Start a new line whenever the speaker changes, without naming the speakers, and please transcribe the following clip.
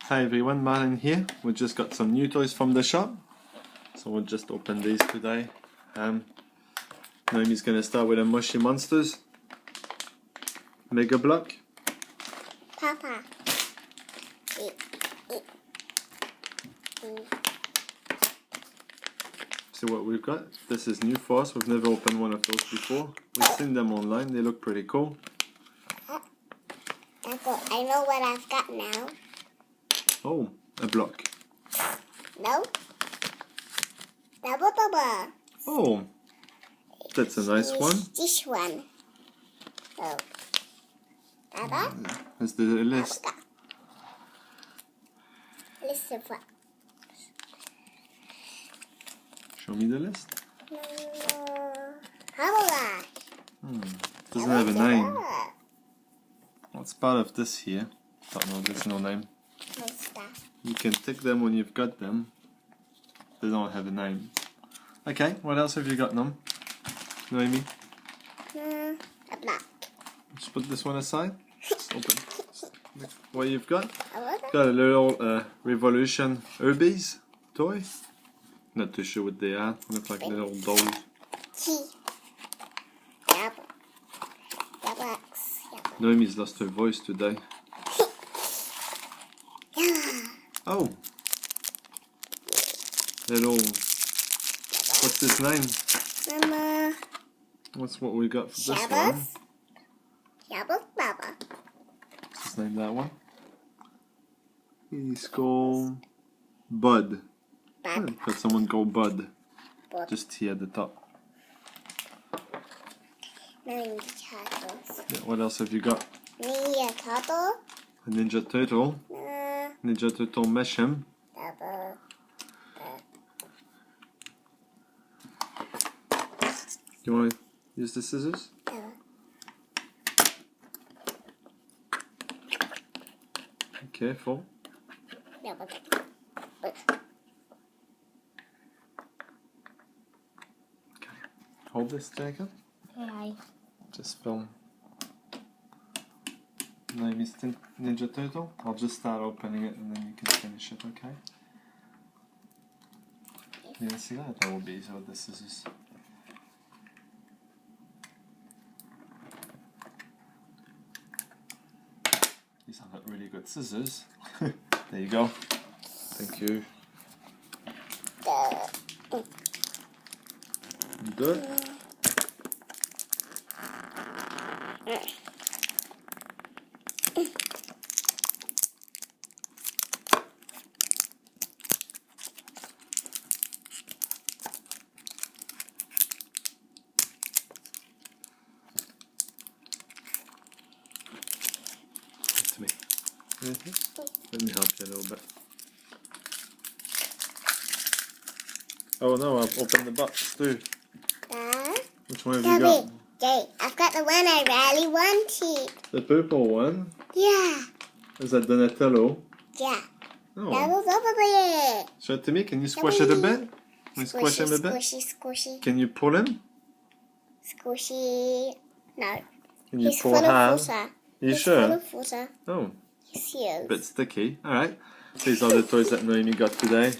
Hi everyone, Martin here. We just got some new toys from the shop, so we'll just open these today. Naomi's gonna start with a Moshi Monsters Mega Block.
Papa.
See what we've got. This is new for us. We've never opened one of those before. We've seen them online. They look pretty cool.
I know what I've got now.
Oh, a block.
No. Double.
Oh, that's a nice one.
This one. Oh. Papa?
That's the list.
List of what?
Show me the list.
Papa.
Doesn't have a name. What's part of this here? Don't know, there's no name. You can tick them when you've got them. They don't have a name. Okay, what else have you got, Nom? Noemi?
A block.
Just put this one aside. Open. What you've got?
What?
Got a little Revolution Urbeez toy. Not too sure what they are. Look like little dolls. Noemi's lost her voice today. Oh! Little... What's his name?
Mama.
What's what we got for this one?
Baba.
What's his name, that one? He's called... Bud. Got someone called Bud. Just here at the top.
Ninja Turtles.
Yeah, what else have you got?
Ninja Turtle.
A Ninja Turtle. Ninja Turtle Meshem. You want to use the scissors? Be careful. Okay. Hold this, Jacob.
Okay.
Just film. Naomi's Ninja Turtle. I'll just start opening it and then you can finish it, okay? Yeah, see that? That will be so the scissors. These are not really good scissors. There you go. Thank you. Good. To me. Let me help you a little bit. Oh no, I've opened the box too. Which one have you got?
Jay, I've got the one I really wanted.
The purple one?
Yeah.
Is that Donatello?
Yeah.
Oh.
That was over there.
Show it to me. Can you squish it a bit? Can you squish him a bit?
Squishy.
Can you pull him?
Squishy. No.
Can you
He's
pull
full
half?
of water.
Are you
He's
sure?
full of water.
Oh.
Yes, he is.
A bit sticky. Alright. These are the toys that Noemi got today.